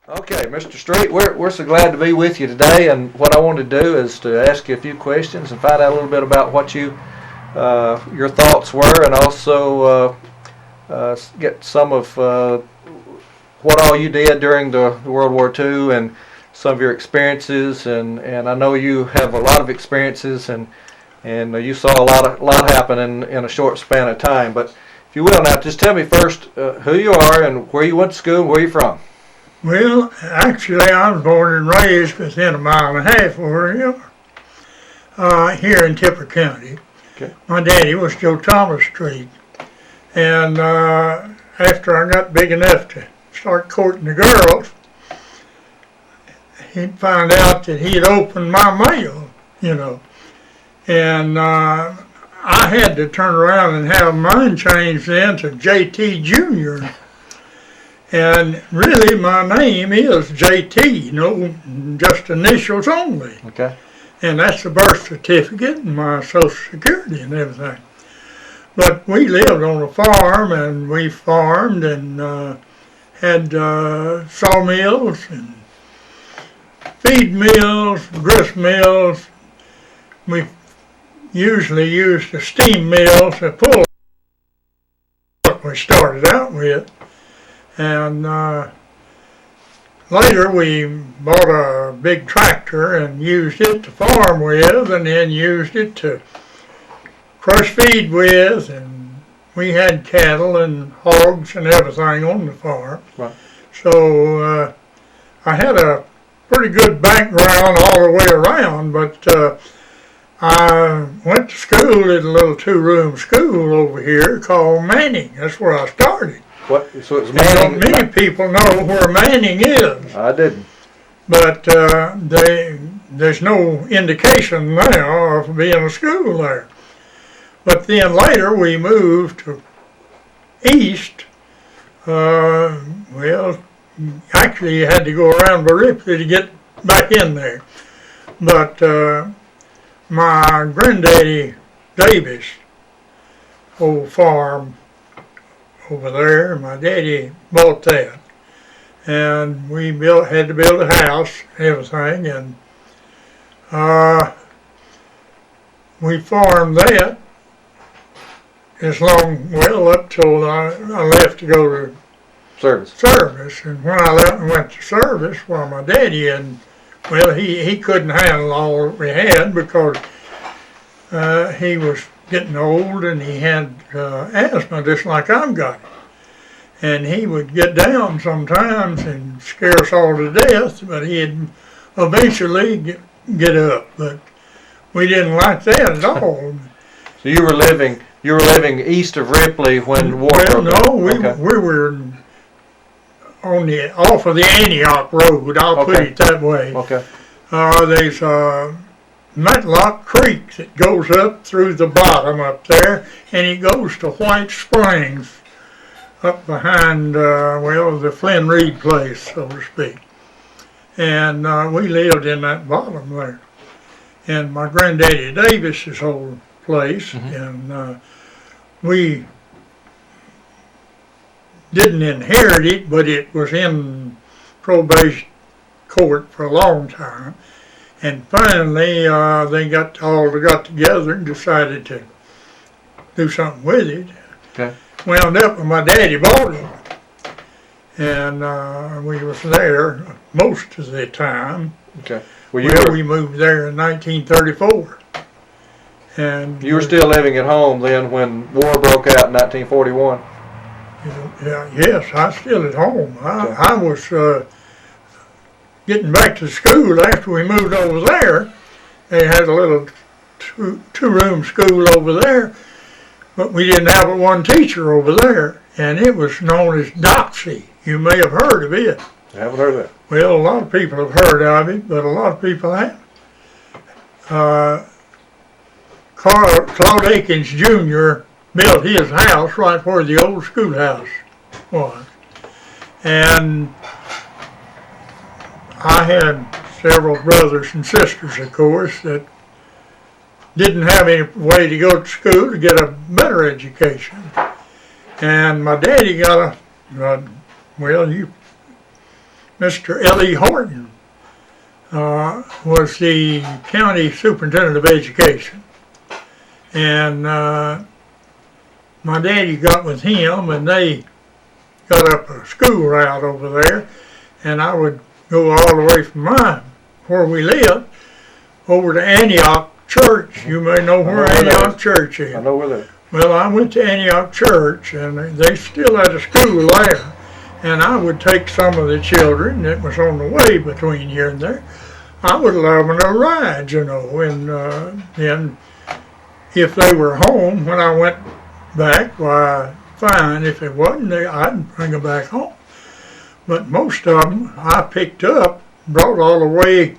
Okay, Mr. Street, we're so glad to be with you today, and what I want to do is to ask you a few questions and find out a little bit about what your thoughts were, and also get some of what all you did during the World War II and some of your experiences, and I know you have a lot of experiences, and you saw a lot happen in a short span of time. But if you will now, just tell me first who you are and where you went to school and where you're from. Well, actually, I was born and raised within a mile and a half of where you are, here in Tippah County. Okay. My daddy was Joe Thomas Street, and after I got big enough to start courting the girls, he'd find out that he had opened my mail, and I had to turn around and have mine changed then to JT Jr. And really, my name is JT, just initials only. Okay. And that's the birth certificate and my Social Security and everything. But we lived on a farm, and we farmed and had sawmills and feed mills, grist mills. We usually used the steam mill to pull what we started out with. And later we bought a big tractor and used it to farm with, and then used it to crush feed with, and we had cattle and hogs and everything on the farm. Right. So I had a pretty good background all the way around, but I went to school at a little two-room school over here called Manning. That's where I started. What? So it was Manning. Many people know where Manning is. I didn't. But there's no indication now of being a school there. But then later we moved to east. Well, actually you had to go around Ripley to get back in there. But my granddaddy Davis old farm over there, my daddy bought that, and we had to build a house and everything, and we farmed that up till I left to go to service. And when I left and went to service, well, my daddy he couldn't handle all we had because he was getting old, and he had asthma just like I've got it. And he would get down sometimes and scare us all to death, but he'd eventually get up. But we didn't like that at all. So you were living east of Ripley when war broke out? No, we were off of the Antioch Road. I'll put it that way. Okay. There's Matlock Creek that goes up through the bottom up there, and it goes to White Springs up behind, the Flynn Reed place, so to speak. And we lived in that bottom there. And my granddaddy Davis's old place, and we didn't inherit it, but it was in probate court for a long time. And finally, they got together and decided to do something with it. Okay. Wound up and my daddy bought it. And we was there most of the time. Okay. We moved there in 1934. And you were still living at home then when war broke out in 1941? Yes, I was still at home. I was getting back to school after we moved over there. They had a little two-room school over there, but we didn't have a one teacher over there, and it was known as Doxy. You may have heard of it. I haven't heard of that. Well, a lot of people have heard of it, but a lot of people haven't. Claude Akins Jr. built his house right where the old schoolhouse was. And I had several brothers and sisters, of course, that didn't have any way to go to school to get a better education. And my daddy got you Mr. L.E. Horton was the county superintendent of education. And my daddy got with him, and they got up a school route over there, and I would go all the way from where we lived over to Antioch Church. You may know where Antioch Church is. I know where that is. Well, I went to Antioch Church, and they still had a school there. And I would take some of the children that was on the way between here and there. I would allow them a ride, you know, and then if they were home when I went back, why, fine. If it wasn't, I'd bring them back home. But most of them I picked up, brought all the way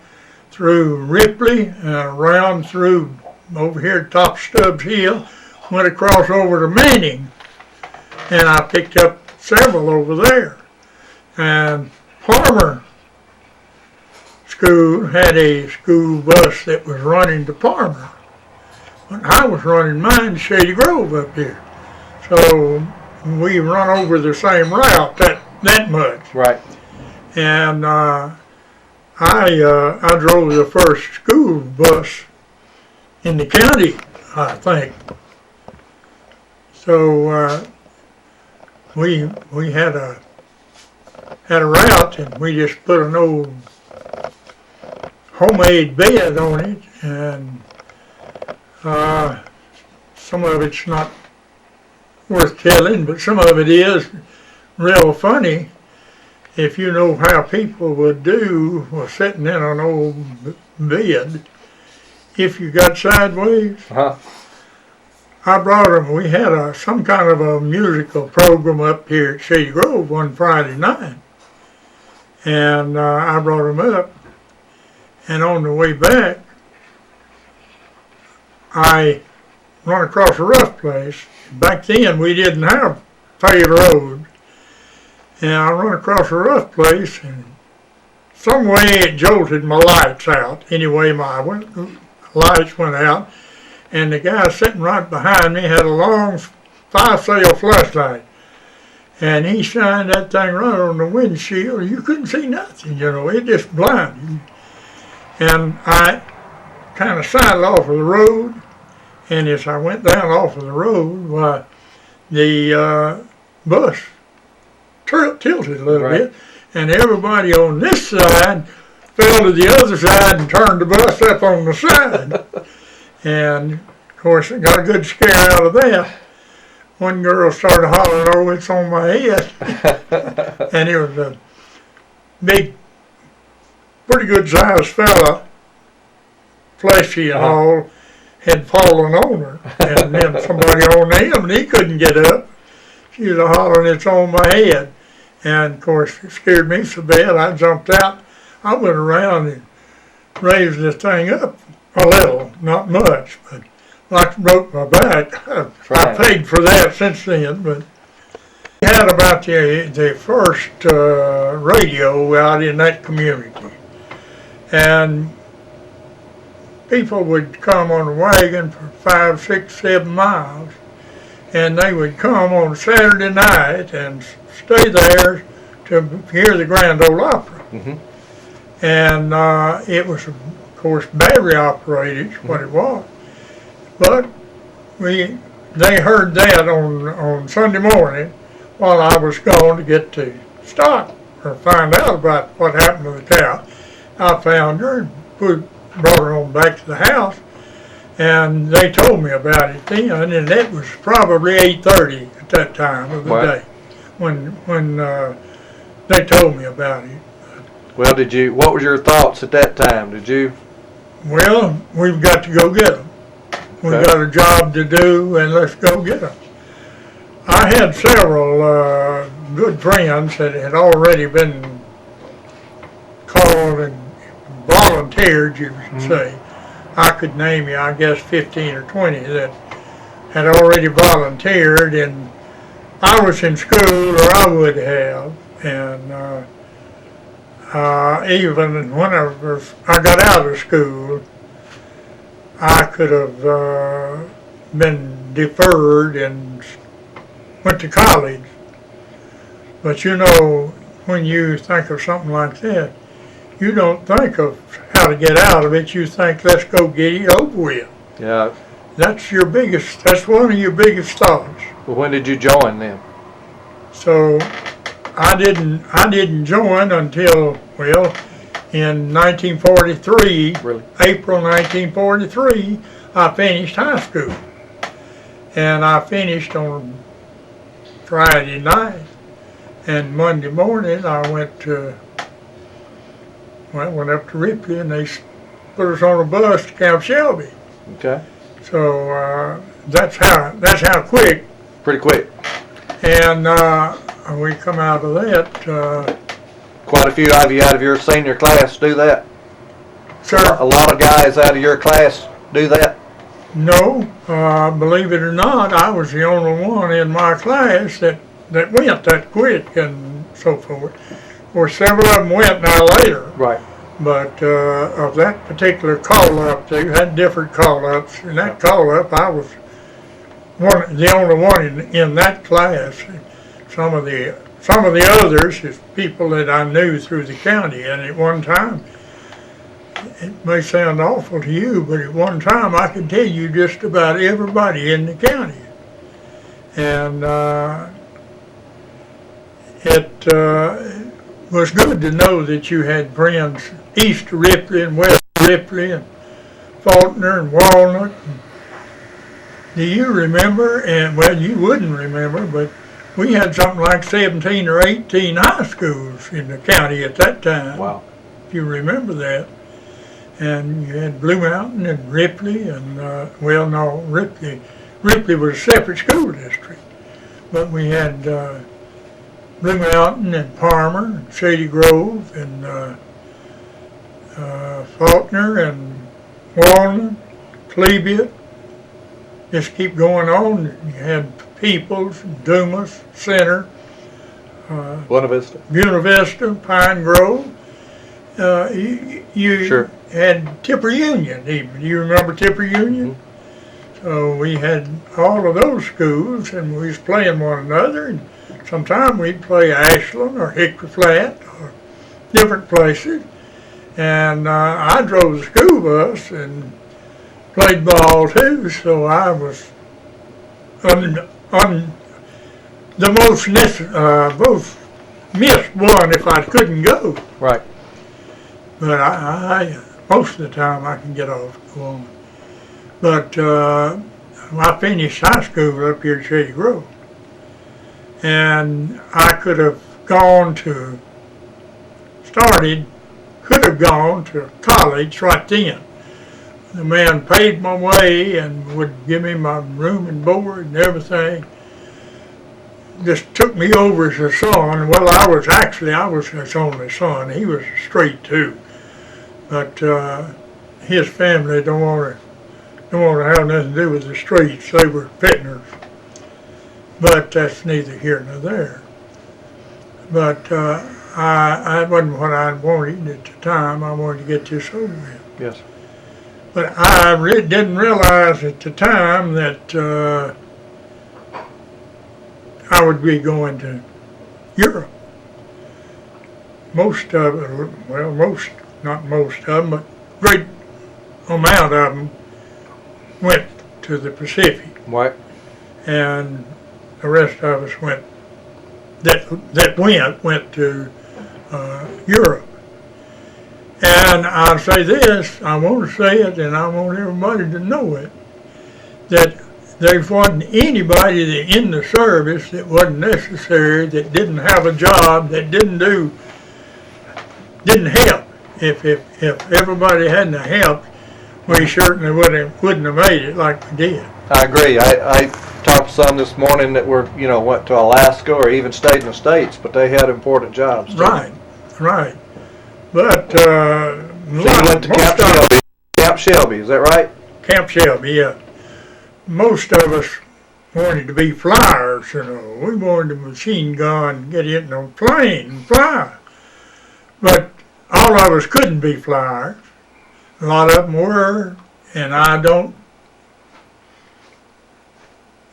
through Ripley and around through over here at top Stubbs Hill, went across over to Manning, and I picked up several over there. And Palmer School had a school bus that was running to Palmer. But I was running mine to Shady Grove up here. So we run over the same route that much. Right. And I drove the first school bus in the county, I think. So we had a route, and we just put an old homemade bed on it, and some of it's not worth telling, but some of it is real funny. If you know how people would do while sitting in an old bed, if you got sideways. I brought them. We had some kind of a musical program up here at Shady Grove one Friday night, and I brought them up. And on the way back, I run across a rough place. Back then, we didn't have paved roads, and I run across a rough place, and some way it jolted my lights out. Anyway, my lights went out. And the guy sitting right behind me had a long 5-sail flashlight. And he shined that thing right on the windshield. You couldn't see nothing, you know, it just blinded. And I kind of sidled off of the road. And as I went down off of the road, why, the bus tilted a little bit. And everybody on this side fell to the other side and turned the bus up on the side. And, of course, I got a good scare out of that. One girl started hollering, "Oh, it's on my head." And it was a big, pretty good sized fella, fleshy and all, had fallen on her. And then somebody on him, and he couldn't get up. She was hollering, "It's on my head." And, of course, it scared me so bad, I jumped out. I went around and raised this thing up a little, not much, but like broke my back. I paid for that since then, but we had about the first radio out in that community. And people would come on a wagon for 5, 6, 7 miles, and they would come on Saturday night and stay there to hear the Grand Ole Opera. Mm-hmm. And it was, of course, battery operated, what it was. But they heard that on Sunday morning while I was gone to get to stock or find out about what happened to the cow. I found her and brought her on back to the house, and they told me about it then, and it was probably 8:30 at that time of the day when they told me about it. Well, what was your thoughts at that time? Well, we've got to go get them. We've got a job to do, and let's go get them. I had several good friends that had already been called and volunteered, you should say. I could name you, I guess, 15 or 20 that had already volunteered, and I was in school, or I would have, and even when I got out of school, I could have been deferred and went to college. But you know, when you think of something like that, you don't think of how to get out of it. You think, let's go get it over with. Yeah. That's one of your biggest thoughts. Well, when did you join them? So I didn't join until, well, in 1943, Really? April 1943, I finished high school. And I finished on Friday night. And Monday morning I went up to Ripley, and they put us on a bus to Camp Shelby. Okay. So that's how quick. Pretty quick. And we come out of that. Quite a few of you out of your senior class do that. Sir? A lot of guys out of your class do that. No, believe it or not, I was the only one in my class that went that quick and so forth. Of course, several of them went now later. Right. But of that particular call-up, they had different call-ups. In that call-up, I was the only one in that class. Some of the others is people that I knew through the county. And at one time, it may sound awful to you, but at one time I could tell you just about everybody in the county. And it was good to know that you had friends east of Ripley and west of Ripley and Faulkner and Walnut. Do you remember? And well, you wouldn't remember, but we had something like 17 or 18 high schools in the county at that time. Wow. If you remember that. And you had Blue Mountain and Ripley and, Ripley was a separate school district. But we had Blue Mountain and Palmer and Shady Grove and Faulkner and Walnut, Cleveland. Just keep going on. You had Peoples, Dumas, Center, Buena Vista. Buena Vista, Pine Grove. You Sure. had Tippah Union even. Do you remember Tippah Union? Mm-hmm. So we had all of those schools, and we was playing one another. And sometimes we'd play Ashland or Hickory Flat or different places. And I drove the school bus and played ball too, so I was on the most missed one if I couldn't go. Right. But I most of the time I can get off and go on. But I finished high school up here at Shady Grove. And I could have gone to college right then. The man paid my way and would give me my room and board and everything. Just took me over as a son. Well, I was his only son. He was straight too. But his family don't want to have nothing to do with the streets. They were Pitners. But that's neither here nor there. But I wasn't what I wanted at the time. I wanted to get this over with. Yes. But I didn't realize at the time that I would be going to Europe. Not most of them, but great amount of them went to the Pacific. Right. And the rest of us went to Europe. And I'll say this, I want to say it, and I want everybody to know it, that there wasn't anybody in the service that wasn't necessary, that didn't have a job, that didn't help. If everybody hadn't helped, we certainly wouldn't have made it like we did. I agree. I talked to some this morning that went to Alaska or even stayed in the States, but they had important jobs too. Right. But so you went to Camp Shelby, is that right? Camp Shelby, yeah. Most of us wanted to be flyers, We wanted to machine gun, get in a plane and fly. But all of us couldn't be flyers. A lot of them were, and I don't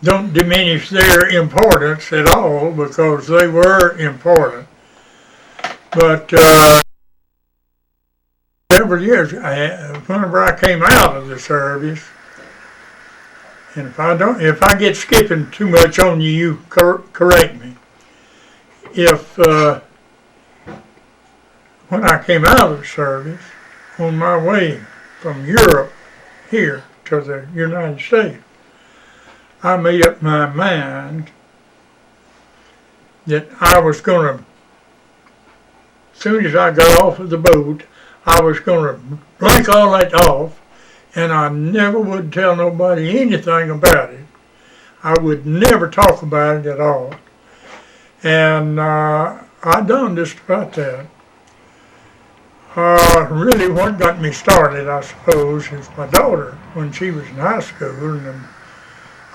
diminish their importance at all, because they were important. But several years, whenever I came out of the service, and if I get skipping too much on you, you correct me. If when I came out of the service, on my way from Europe here to the United States, I made up my mind that I was going to, as soon as I got off of the boat, I was going to blank all that off, and I never would tell nobody anything about it. I would never talk about it at all. And I done just about that. Really what got me started, I suppose, is my daughter when she was in high school, and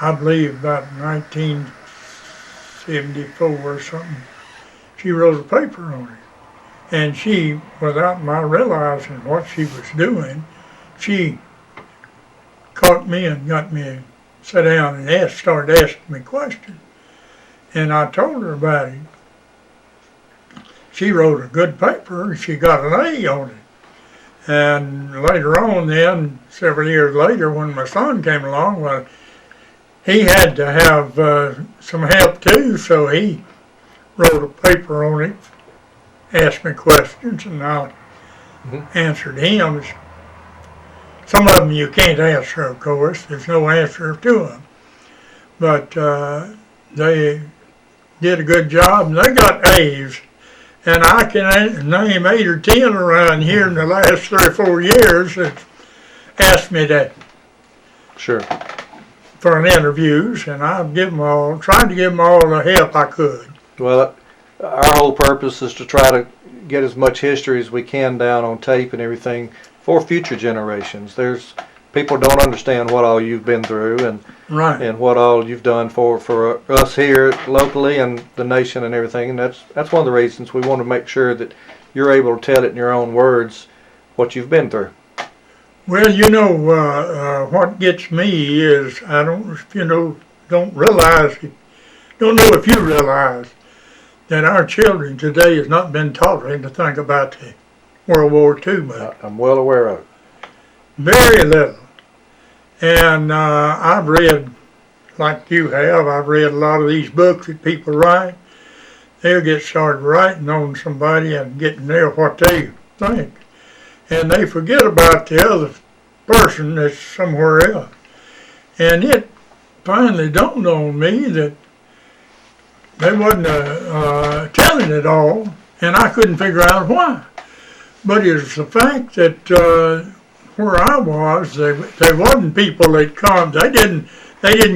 I believe about 1974 or something, she wrote a paper on it. And she, without my realizing what she was doing, she caught me and got me to sit down and started asking me questions. And I told her about it. She wrote a good paper, and she got an A on it. And later on then, several years later, when my son came along, well, he had to have some help too, so he wrote a paper on it, asked me questions, and I answered him. Some of them you can't answer, of course. There's no answer to them. But they did a good job, and they got A's. And I can name 8 or 10 around here in the last 3 or 4 years that asked me to for an interviews, and I've tried to give them all the help I could. Well, our whole purpose is to try to get as much history as we can down on tape and everything for future generations. There's people don't understand what all you've been through and what all you've done for us here locally and the nation and everything. And that's one of the reasons we want to make sure that you're able to tell it in your own words what you've been through. Well, what gets me is I don't realize that our children today has not been taught anything about the World War II much. I'm well aware of it. Very little. And I've read, like you have, I've read a lot of these books that people write. They'll get started writing on somebody and getting there what they think. And they forget about the other person that's somewhere else. And it finally dawned on me that they wasn't telling it all, and I couldn't figure out why. But it's the fact that where I was, there wasn't people that come. They didn't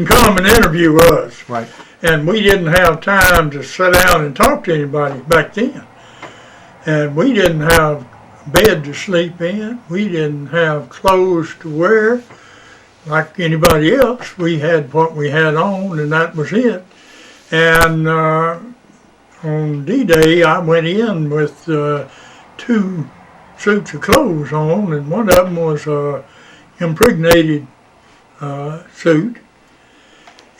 come and interview us. Right. And we didn't have time to sit down and talk to anybody back then. And we didn't have a bed to sleep in. We didn't have clothes to wear like anybody else. We had what we had on, and that was it. And on D-Day, I went in with 2 suits of clothes on, and one of them was a impregnated suit,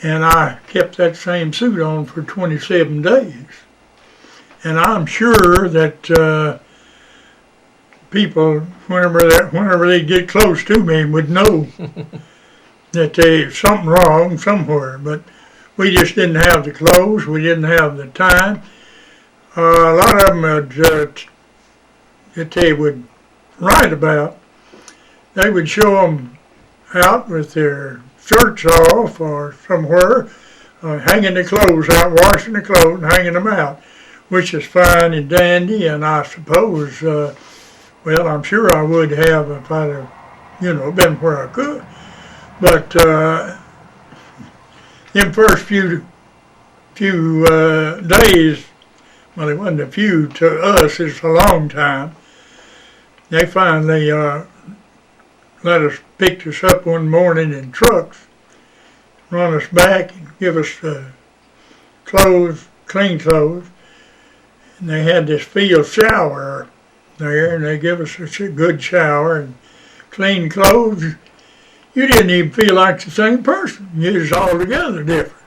and I kept that same suit on for 27 days. And I'm sure that people, whenever they get close to me, would know that there's something wrong somewhere. But we just didn't have the clothes. We didn't have the time. A lot of them that they would write about, they would show them out with their shirts off or somewhere, hanging the clothes out, washing the clothes and hanging them out, which is fine and dandy, and I suppose, well, I'm sure I would have if I'd have, been where I could. But them first few days, well, it wasn't a few to us, it's a long time. They finally picked us up one morning in trucks, run us back and give us clothes, clean clothes. And they had this field shower there, and they give us a good shower and clean clothes. You didn't even feel like the same person. You was altogether different.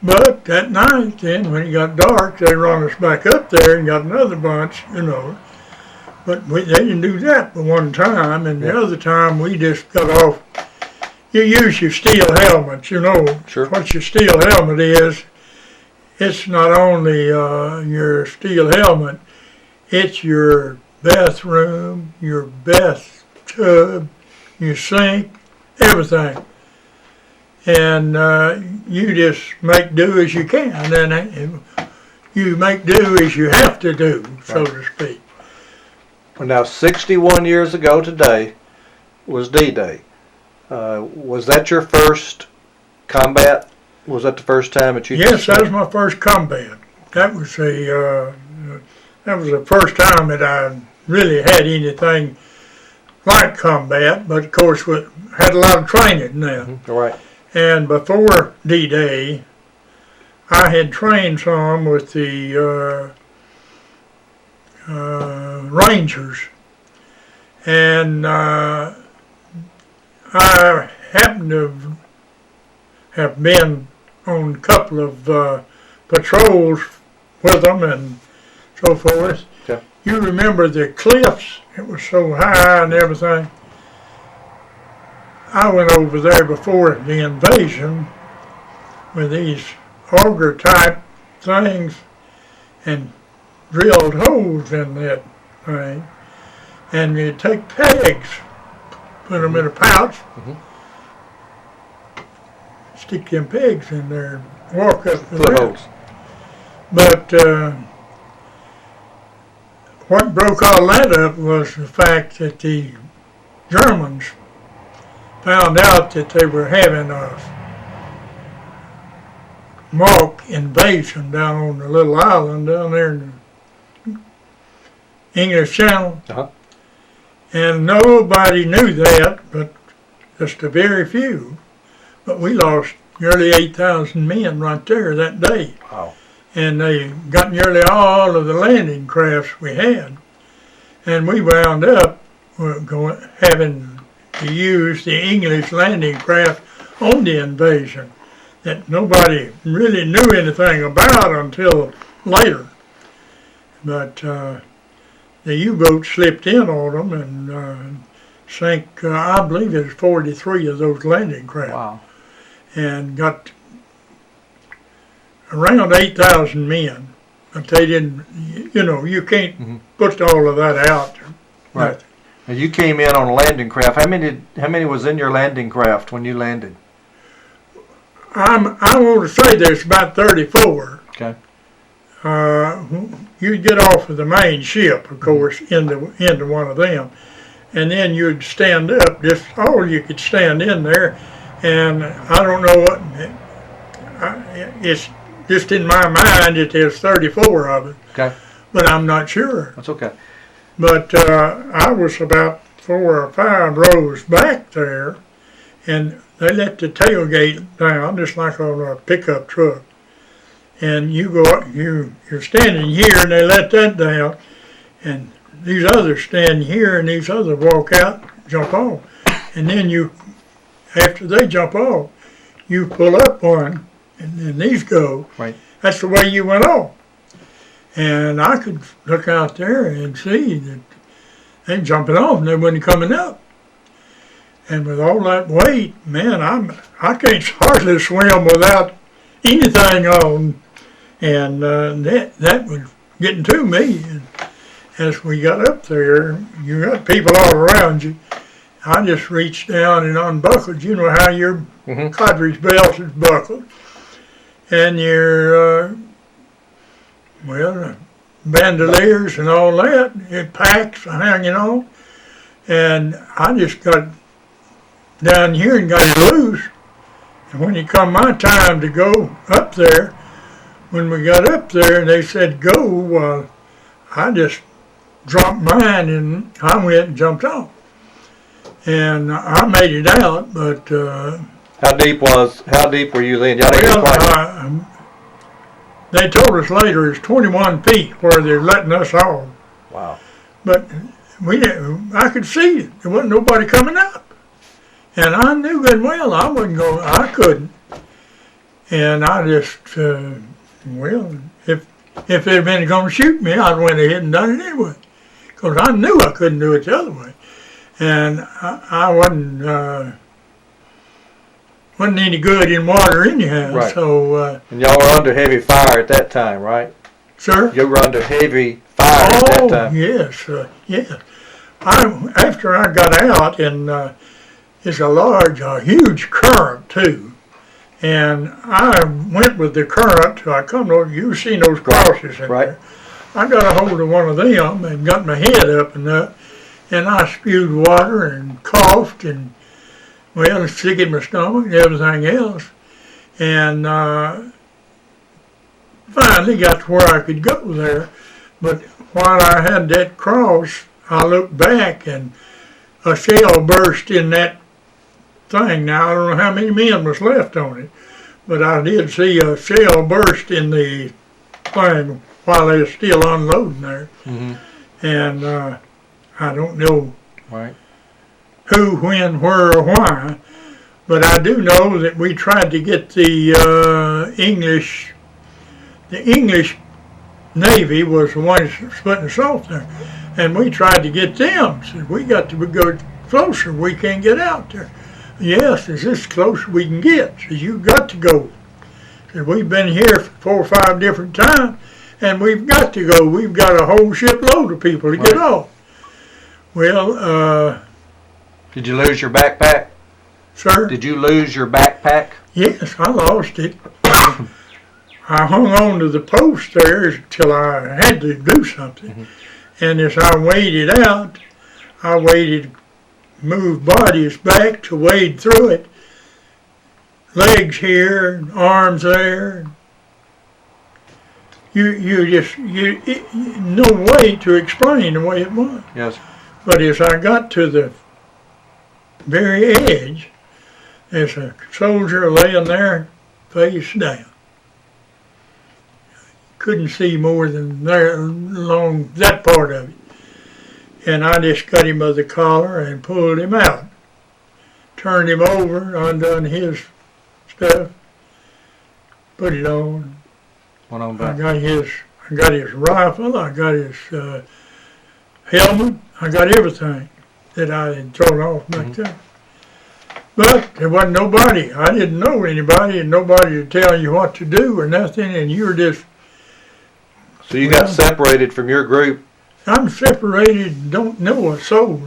But that night, then, when it got dark, they run us back up there and got another bunch, you know. But they didn't do that but one time, and the other time we just got off. You use your steel helmet, you know. Sure. What your steel helmet is. It's not only your steel helmet, it's your bathroom, your bathtub, your sink, everything. And you just make do as you can, and you make do as you have to do, so to speak. Well, now, 61 years ago today was D-Day. Was that your first combat? Was that the first time that you? Yes, that was my first combat. That was the first time that I really had anything like combat. But of course, we had a lot of training then. Right. And before D-Day, I had trained some with the Rangers, and I happened to have been on a couple of patrols with them and so forth. Okay. You remember the cliffs? It was so high and everything. I went over there before the invasion with these auger type things and drilled holes in that thing, and you take pegs, put them in a pouch, stick them pegs in there, walk up the holes. But what broke all that up was the fact that the Germans found out that they were having a mock invasion down on the little island down there in the English Channel. And nobody knew that, but just a very few. But we lost nearly 8,000 men right there that day. Wow. And they got nearly all of the landing crafts we had. And we wound up having to use the English landing craft on the invasion that nobody really knew anything about until later. But the U-boat slipped in on them and sank, I believe it was 43 of those landing craft. Wow. And got around 8,000 men. But they didn't, you know, you can't put all of that out. Right. Now you came in on a landing craft. How many was in your landing craft when you landed? I want to say there's about 34. Okay. You'd get off of the main ship, of course, into one of them, and then you'd stand up. Just all you could stand in there, and I don't know what. It's just in my mind that there's 34 of it. Okay. But I'm not sure. That's okay. But I was about 4 or 5 rows back there, and they let the tailgate down just like on a pickup truck. And you go, you're standing here, and they let that down, and these others stand here, and these others walk out, jump off, and then after they jump off, you pull up one, and then these go. Right. That's the way you went off. And I could look out there and see that they jumping off and they wasn't coming up. And with all that weight, man, I can't hardly swim without anything on. And that was getting to me. And as we got up there, you got people all around you. I just reached down and unbuckled. You know how your cartridge belt is buckled. And your bandoliers and all that, it packs hanging on. And I just got down here and got it loose. And when it come my time to go up there, when we got up there and they said go, I just dropped mine and I went and jumped off. And I made it out, but How deep were you then? Y'all didn't get quite. They told us later it's 21 feet where they're letting us off. Wow. But I could see it. There wasn't nobody coming up. And I knew good and well I wasn't going, I couldn't. And I just, well, if they'd been going to shoot me, I'd went ahead and done it anyway. Because I knew I couldn't do it the other way. And I wasn't any good in water anyhow. Right. So, and y'all were under heavy fire at that time, right? Sir? You were under heavy fire at that time. Yes, yes. After I got out, and it's a huge current too. And I went with the current. I come over, you've seen those crosses in there. I got a hold of one of them and got my head up and up, and I spewed water and coughed and, well, sick in my stomach and everything else. And finally got to where I could go there. But while I had that cross, I looked back and a shell burst in that thing. Now, I don't know how many men was left on it, but I did see a shell burst in the thing while they were still unloading there. Mm-hmm. And I don't know who, when, where, or why, but I do know that we tried to get the English Navy was the ones putting us off there, and we tried to get them. Said, we got to go closer, we can't get out there. Yes, is this close we can get? Says, you got to go. Said, we've been here 4 or 5 different times, and we've got to go. We've got a whole shipload of people to get off. Well, did you lose your backpack? Sir? Did you lose your backpack? Yes, I lost it. I hung on to the post there until I had to do something. Mm-hmm. And as I waded out, I waded, moved bodies back to wade through it. Legs here, and arms there. No way to explain the way it was. Yes. But as I got to the very edge, there's a soldier laying there, face down. Couldn't see more than there along that part of it. And I just got him by the collar and pulled him out. Turned him over, undone his stuff, put it on. Went on back. I got his rifle, I got his helmet, I got everything that I had thrown off back there. But there wasn't nobody. I didn't know anybody, and nobody to tell you what to do or nothing, and you were just... So you got separated from your group? I'm separated, don't know a soul.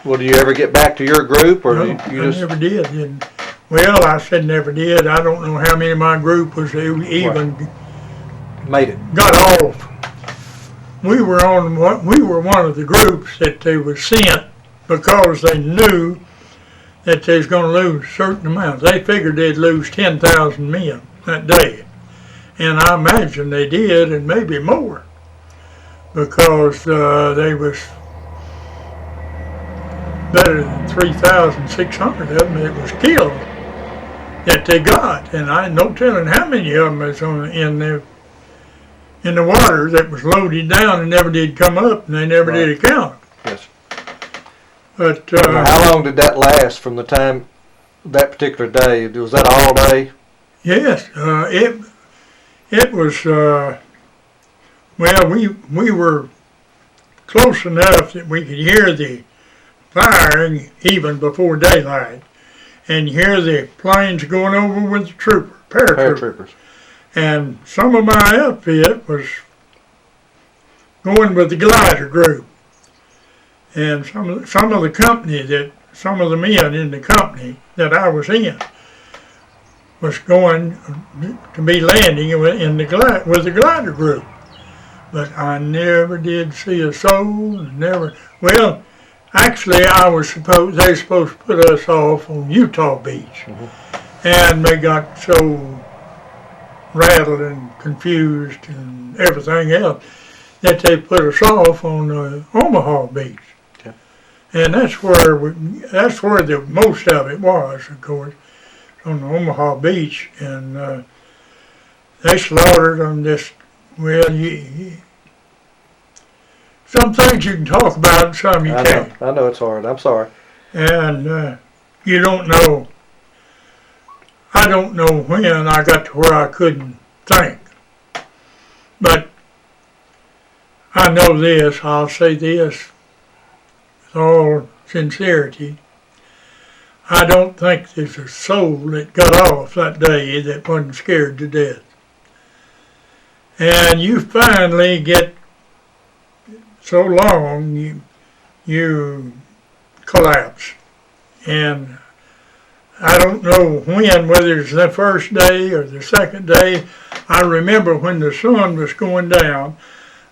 Well, do you ever get back to your group, or no, you just... I never did. And, well, I said never did. I don't know how many of my group was even made it. Got off. We were one of the groups that they were sent because they knew that they was going to lose certain amounts. They figured they'd lose 10,000 men that day. And I imagine they did, and maybe more, because they was better than 3,600 of them that was killed that they got. And I no telling how many of them was in the water that was loaded down and never did come up, and they never did account. Yes. But how long did that last from the time, that particular day? Was that all day? Yes, it was, well, we were close enough that we could hear the firing even before daylight, and hear the planes going over with the paratroopers. And some of my outfit was going with the glider group. And some of the men in the company that I was in was going to be landing with the glider group. But I never did see a soul, never. Well, actually they were supposed to put us off on Utah Beach. Mm-hmm. And they got so rattled and confused and everything else that they put us off on Omaha Beach. Okay. And that's where the most of it was, of course, on the Omaha Beach. And they slaughtered them just, well, some things you can talk about and some you can't. I know it's hard. I'm sorry. And you don't know. I don't know when I got to where I couldn't think. But I know this, I'll say this with all sincerity. I don't think there's a soul that got off that day that wasn't scared to death. And you finally get so long, you collapse. And I don't know when, whether it's the first day or the second day. I remember when the sun was going down,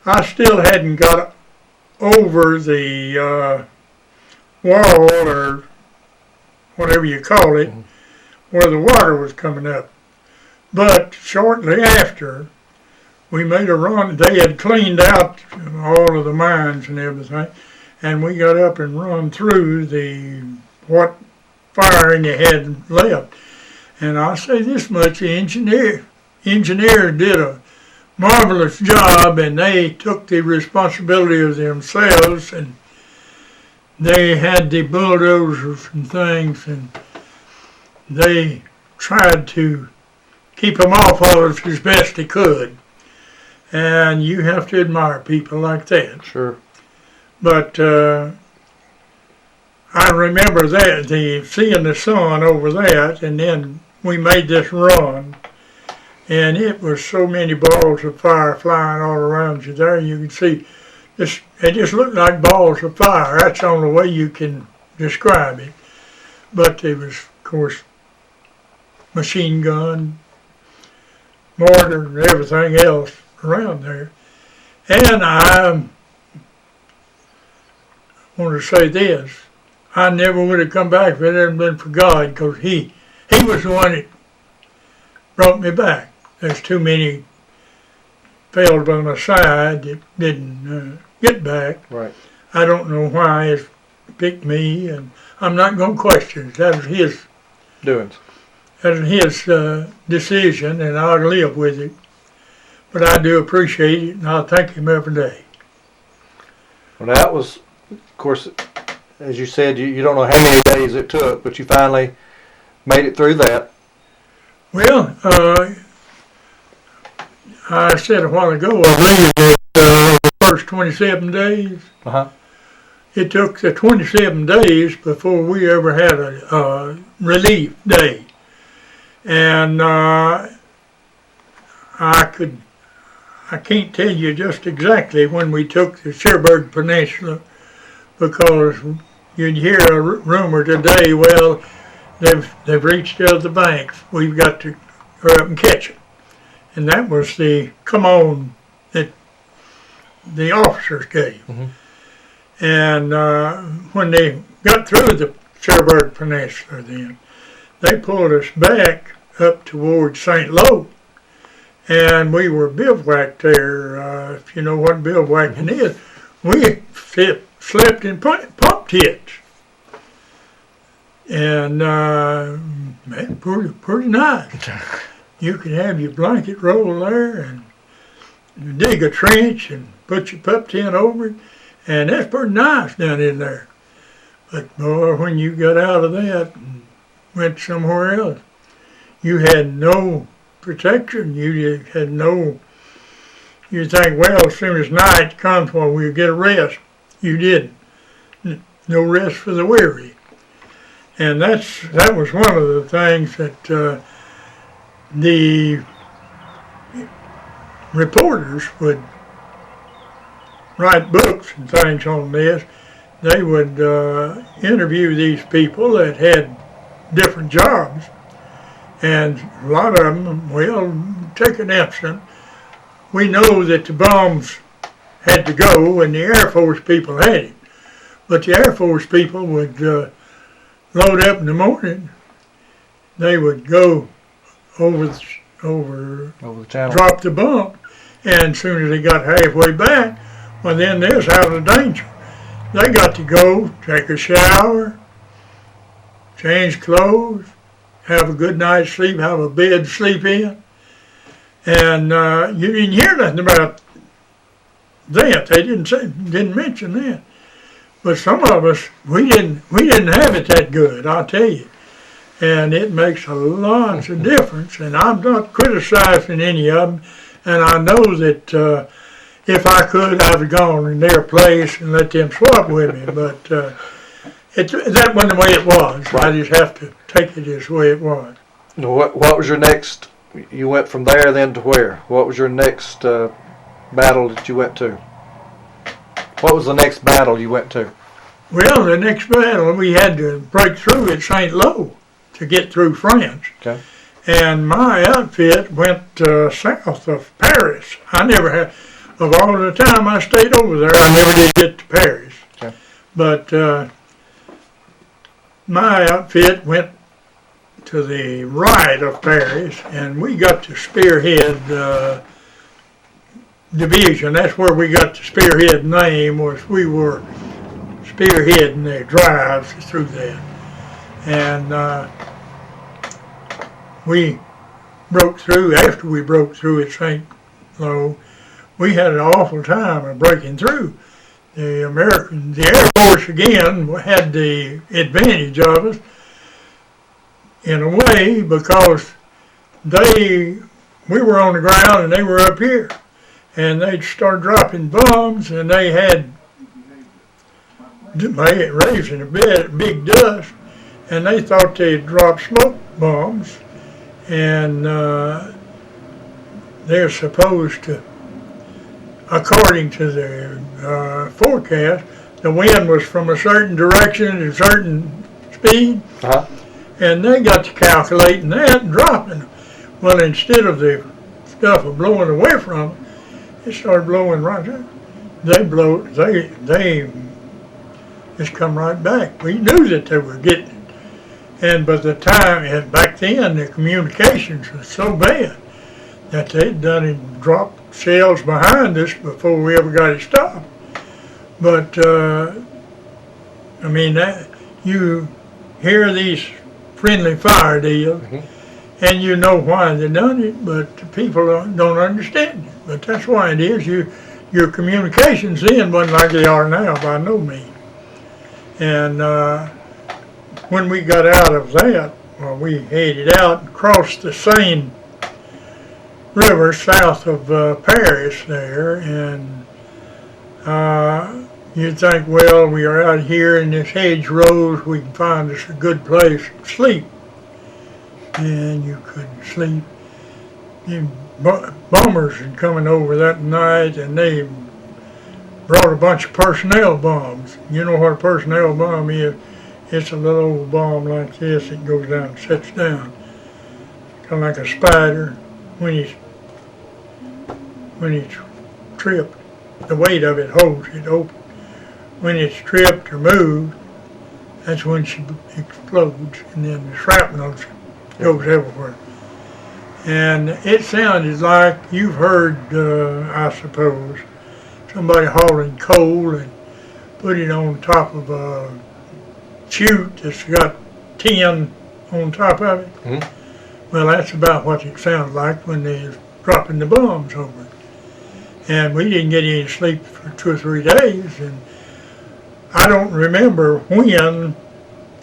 I still hadn't got over the wall or whatever you call it, where the water was coming up. But shortly after, we made a run. They had cleaned out all of the mines and everything, and we got up and run through the what firing they had left. And I'll say this much, the engineers did a marvelous job, and they took the responsibility of themselves, and they had the bulldozers and things, and they tried to keep them off of us as best they could. And you have to admire people like that. Sure. But I remember that, seeing the sun over that, and then we made this run, and it was so many balls of fire flying all around you there. You could see, it just looked like balls of fire. That's the only way you can describe it. But there was, of course, machine gun, mortar, and everything else around there. And I want to say this. I never would have come back if it hadn't been for God, because he was the one that brought me back. There's too many failed by my side that didn't get back. Right. I don't know why he picked me, and I'm not going to question it. That was his doings. That was his decision, and I'll live with it. But I do appreciate it, and I'll thank him every day. Well, that was, of course, as you said, you don't know how many days it took, but you finally made it through that. Well, I said a while ago, I believe that the first 27 days, it took the 27 days before we ever had a relief day. And I can't tell you just exactly when we took the Cherbourg Peninsula, because you'd hear a rumor today, well, they've reached out the banks. We've got to hurry up and catch it. And that was the come on that the officers gave. Mm-hmm. And when they got through the Cherbourg Peninsula then, they pulled us back up towards St. Lo. And we were bivouacked there. If you know what bivouacking is, we slept in pump tents. And pretty nice. You could have your blanket roll there and dig a trench and put your pup tent over it, and that's pretty nice down in there. But boy, when you got out of that and went somewhere else, you had no protection. You had no. You think, well, as soon as night comes, well, we'll get a rest. You didn't. No rest for the weary. And that was one of the things that the reporters would write books and things on this. They would interview these people that had different jobs. And a lot of them, well, take an instance. We know that the bombs had to go and the Air Force people had it. But the Air Force people would load up in the morning. They would go over the channel, drop the bump, and as soon as they got halfway back, well, then they're out of danger. They got to go take a shower, change clothes, have a good night's sleep, have a bed to sleep in, and you didn't hear nothing about that. They didn't mention that. But some of us, we didn't have it that good, I'll tell you. And it makes a lot of difference, and I'm not criticizing any of them, and I know that if I could, I'd have gone in their place and let them swap with me, but that wasn't the way it was. Right. I just have to take it as the way it was. What was your next, you went from there then to where? What was your next battle that you went to? What was the next battle you went to? Well, the next battle, we had to break through at St. Lo to get through France. Okay. And my outfit went south of Paris. I never had, of all the time I stayed over there, I never did get to Paris. Okay. But my outfit went to the right of Paris, and we got to Spearhead Division. That's where we got the Spearhead name, was we were spearheading the drives through that. And we broke through, after we broke through at St. Lo, we had an awful time of breaking through. The Air Force again had the advantage of us in a way, because we were on the ground and they were up here. And they'd start dropping bombs, and they had raising a big dust, and they thought they'd drop smoke bombs, and they're supposed to, according to the forecast, the wind was from a certain direction at a certain speed, and they got to calculating that and dropping them. Well, instead of the stuff blowing away from them, it started blowing right there. They just come right back. We knew that they were getting it. And by the time, back then, the communications was so bad that they'd done it, dropped shells behind us before we ever got it stopped. But, I mean, you hear these friendly fire deals, and you know why they done it, but the people don't understand it. But that's why it is. Your communications then wasn't like they are now, by no means. And when we got out of that, well, we headed out and crossed the Seine River south of Paris there, and you'd think, well, we are out here in this hedgerows, we can find us a good place to sleep. And you couldn't sleep. Bombers had coming over that night, and they brought a bunch of personnel bombs. You know what a personnel bomb is? It's a little old bomb like this. It goes down and sits down, kind of like a spider. When it's tripped, the weight of it holds it open. When it's tripped or moved, that's when she explodes, and then the shrapnel goes everywhere. And it sounded like you've heard, I suppose, somebody hauling coal and put it on top of a chute that's got tin on top of it. Mm-hmm. Well, that's about what it sounded like when they was dropping the bombs over it. And we didn't get any sleep for 2 or 3 days, and I don't remember when,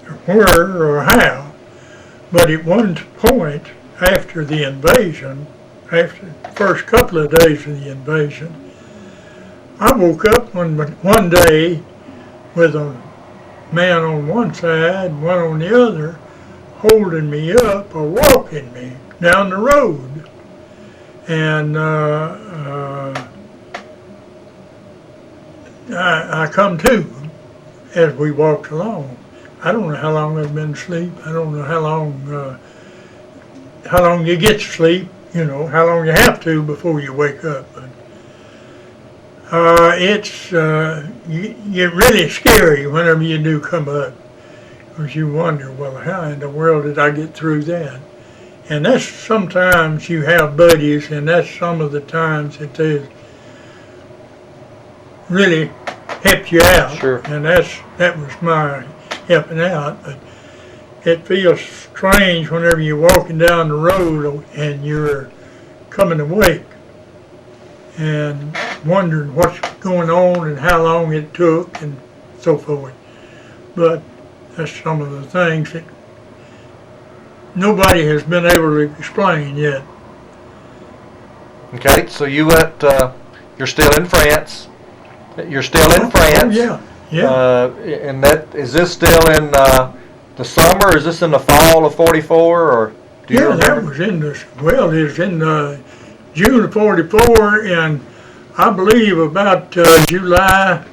or where, or how, but at one point after the invasion, after the first couple of days of the invasion, I woke up one day with a man on one side and one on the other holding me up or walking me down the road. And I come to as we walked along. I don't know how long I've been asleep. I don't know how long you get to sleep, you know, how long you have to before you wake up. But it's you're really scary whenever you do come up, because you wonder, well, how in the world did I get through that? And that's sometimes you have buddies, and that's some of the times that they really helped you out. Sure. And that was my helping out. But it feels strange whenever you're walking down the road and you're coming awake and wondering what's going on and how long it took and so forth. But that's some of the things that nobody has been able to explain yet. Okay, so you went. You're still in France. You're still in France. Oh, yeah. And that is this still in the summer? Is this in the fall of '44, or do you remember? That was in the, well, it was in June of '44, and I believe about July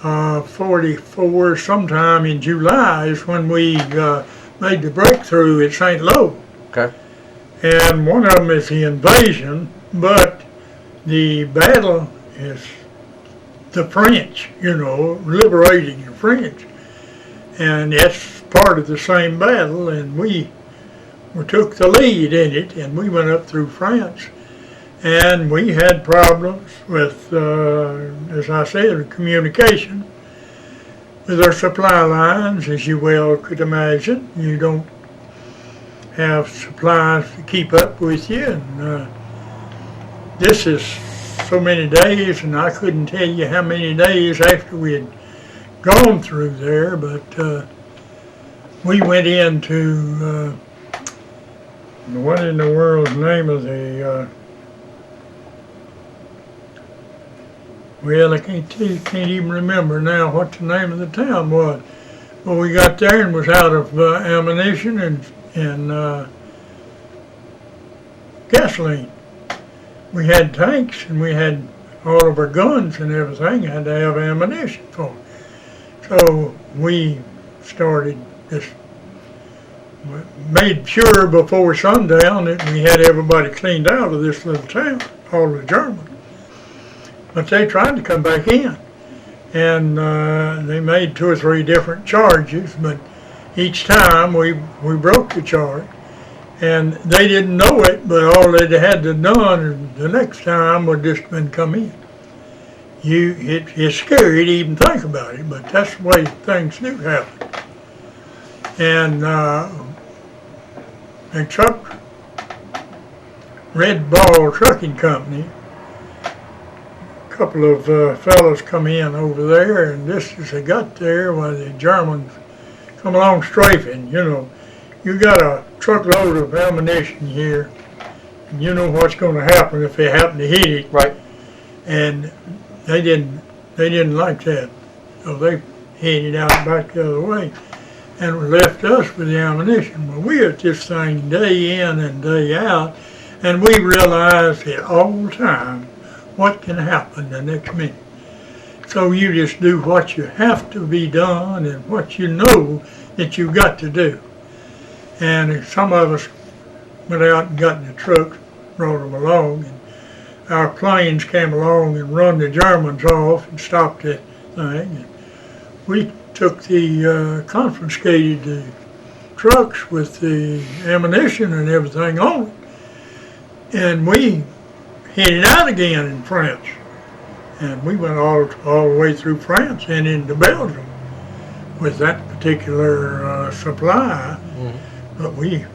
44, sometime in July is when we made the breakthrough at St. Lo. Okay. And one of them is the invasion, but the battle is the French, liberating the French. And that's part of the same battle, and we took the lead in it, and we went up through France. And we had problems with, as I said, communication with our supply lines, as you well could imagine. You don't have supplies to keep up with you, and this is so many days, and I couldn't tell you how many days after we had gone through there, but we went into, what in the world's name of the, well, I can't even remember now what the name of the town was. But we got there and was out of ammunition and gasoline. We had tanks and we had all of our guns and everything had to have ammunition for. So we started made sure before sundown that we had everybody cleaned out of this little town, all the Germans. But they tried to come back in, and they made 2 or 3 different charges, but each time we broke the charge, and they didn't know it, but all they had to done the next time would just been come in. It's scary to even think about it, but that's the way things do happen. And the truck, Red Ball Trucking Company, a couple of fellows come in over there, and just as they got there, while the Germans come along strafing, you got a truckload of ammunition here, and you know what's going to happen if they happen to hit it. Right. And they didn't like that, so they headed out back the other way, and left us with the ammunition. Well, we at this thing day in and day out, and we realized at all time what can happen the next minute. So you just do what you have to be done and what you know that you've got to do. And some of us went out and got in the trucks, brought them along, and our planes came along and run the Germans off and stopped that thing. And we took confiscated the trucks with the ammunition and everything on it, and we headed out again in France. And we went all the way through France and into Belgium with that particular supply. Mm-hmm. But we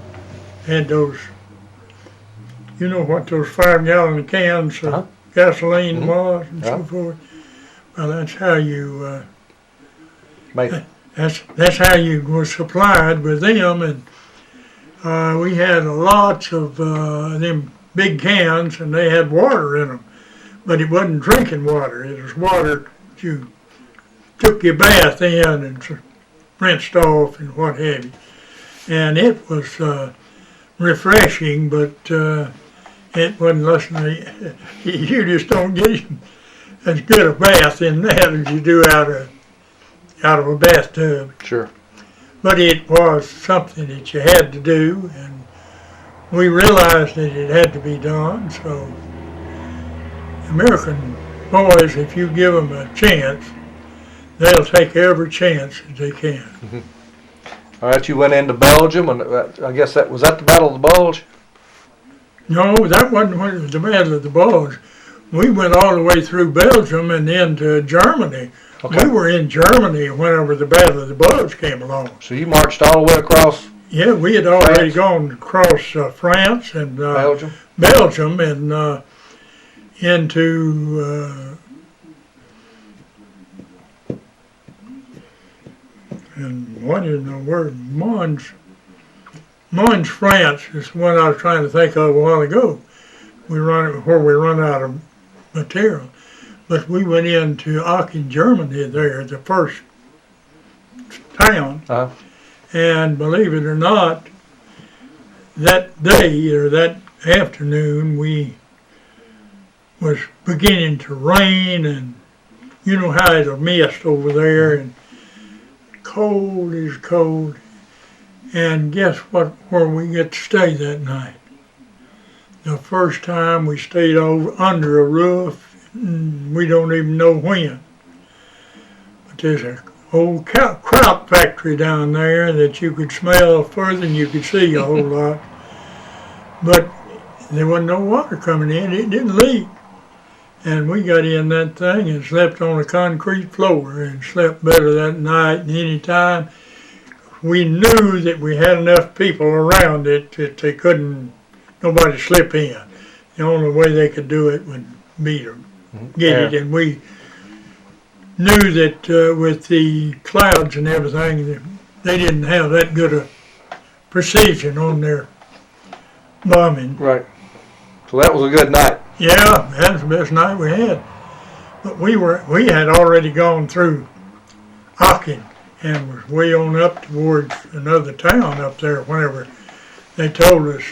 had those, you know what those 5-gallon cans of gasoline mm-hmm. was and so forth. Well, that's how you that's how you were supplied with them, and we had lots of them big cans, and they had water in them, but it wasn't drinking water. It was water that you took your bath in and rinsed off and what have you. And it was refreshing, but it wasn't listening. You just don't get as good a bath in that as you do out of a bathtub. Sure. But it was something that you had to do, and we realized that it had to be done. So American boys, if you give them a chance, they'll take every chance that they can. Mm-hmm. All right, you went into Belgium, and I guess was that the Battle of the Bulge? No, that wasn't the Battle of the Bulge. We went all the way through Belgium and then to Germany. Okay. We were in Germany whenever the Battle of the Bulge came along. So you marched all the way across? Yeah, we had already gone across France and Belgium and into and what is the word? Mons. Mons, France is the one I was trying to think of a while ago. Where we run out of material. But we went into Aachen, Germany there, the first town. And believe it or not, that day or that afternoon was beginning to rain, and you know how it'll mist over there, and cold is cold. And guess what? Where we get to stay that night? The first time we stayed under a roof, we don't even know when. But there's an old kraut factory down there that you could smell further than you could see a whole lot. But there wasn't no water coming in, it didn't leak. And we got in that thing and slept on a concrete floor and slept better that night than any time. We knew that we had enough people around it that they couldn't, nobody slip in. The only way they could do it would be to get it. And we knew that with the clouds and everything, they didn't have that good a precision on their bombing. Right. So that was a good night. Yeah, that was the best night we had. But we had already gone through Aachen and was way on up towards another town up there whenever they told us.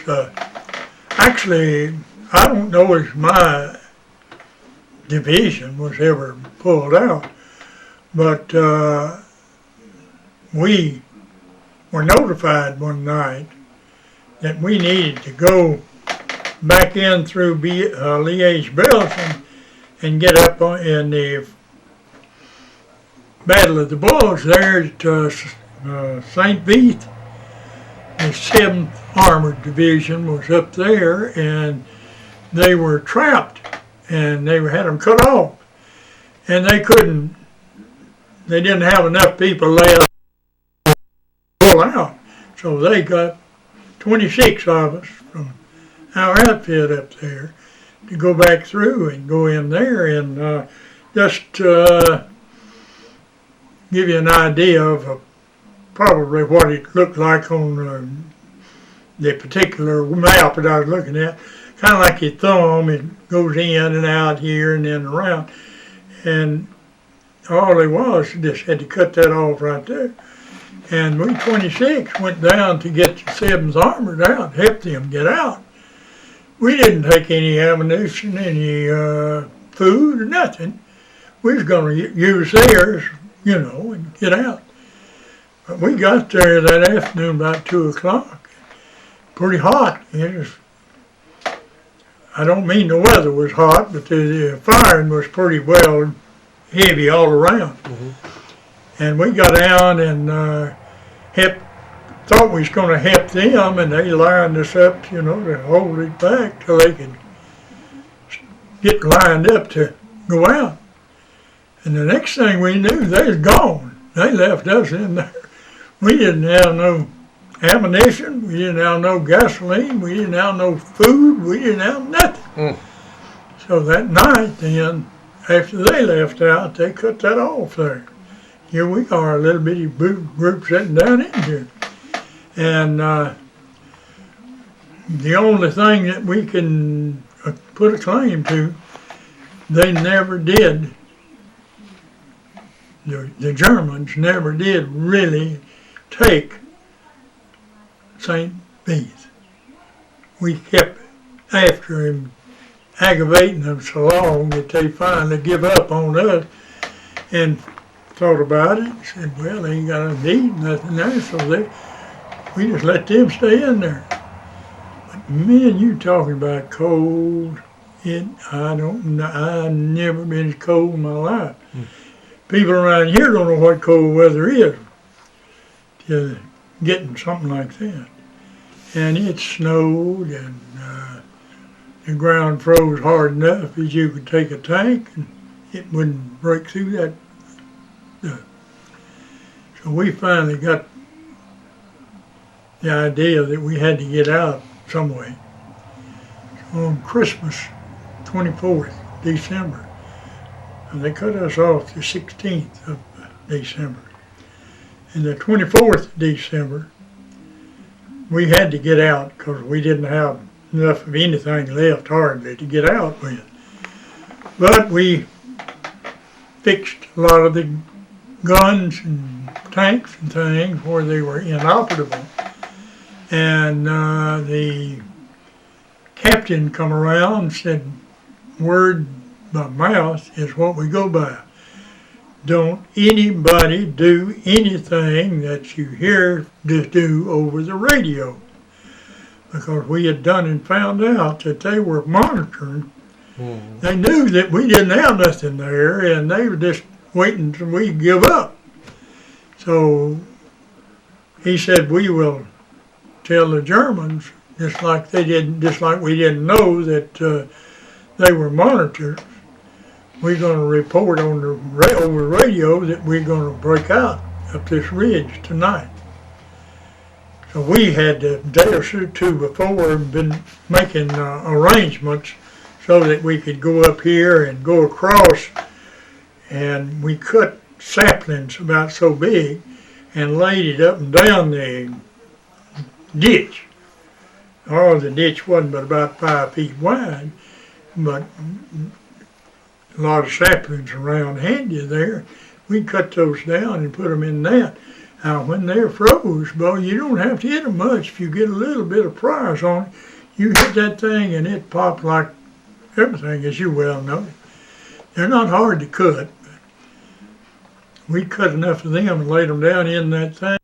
Actually, I don't know if my division was ever pulled out, but we were notified one night that we needed to go back in through Liège, Belgium, and get up in the Battle of the Bulge there at St. Vith. The 7th Armored Division was up there, and they were trapped, and they had them cut off, and they didn't have enough people left to pull out, so they got 26 of us from our outfit up there to go back through and go in there and just give you an idea of probably what it looked like on the particular map that I was looking at. Kind of like your thumb, it goes in and out here and then around. And all it was, just had to cut that off right there. And we 26 went down to get the 7th Armored out, help them get out. We didn't take any ammunition, any food or nothing. We was going to use theirs, you know, and get out. But we got there that afternoon about 2 o'clock. Pretty hot. I don't mean the weather was hot, but the firing was pretty well heavy all around. And we got down and thought we was going to help them, and they lined us up, you know, to hold it back till they could get lined up to go out. And the next thing we knew, they was gone. They left us in there. We didn't have no ammunition, we didn't have no gasoline, we didn't have no food, we didn't have nothing. So that night then, after they left out, they cut that off there. Here we are, a little bitty group sitting down in here. And the only thing that we can put a claim to, they never did, the Germans never did really take St. Vith. We kept after him, aggravating them so long that they finally give up on us and thought about it and said, well, they ain't got to eat nothing there, so we just let them stay in there. But man, you talking about cold, I've never been as cold in my life. People around here don't know what cold weather is to getting something like that. And it snowed, and the ground froze hard enough as you could take a tank and it wouldn't break through that. So we finally got the idea that we had to get out some way. So on Christmas, 24th December, and they cut us off the 16th of December. And the 24th December, we had to get out because we didn't have enough of anything left hardly to get out with. But we fixed a lot of the guns and tanks and things where they were inoperable. And the captain come around and said, word by mouth is what we go by. Don't anybody do anything that you hear to do over the radio. Because we had done and found out that they were monitoring. Mm-hmm. They knew that we didn't have nothing there, and they were just waiting till we give up. So he said, we will tell the Germans, just like we didn't know that they were monitored. We're going to report on over radio that we're going to break out up this ridge tonight. So we had a day or two before been making arrangements so that we could go up here and go across, and we cut saplings about so big and laid it up and down the ditch. Oh, the ditch wasn't but about 5 feet wide, but a lot of saplings around handy there. We cut those down and put them in that. Now, when they're froze, well, you don't have to hit them much. If you get a little bit of price on it, you hit that thing and it popped like everything, as you well know. They're not hard to cut. We cut enough of them and laid them down in that thing.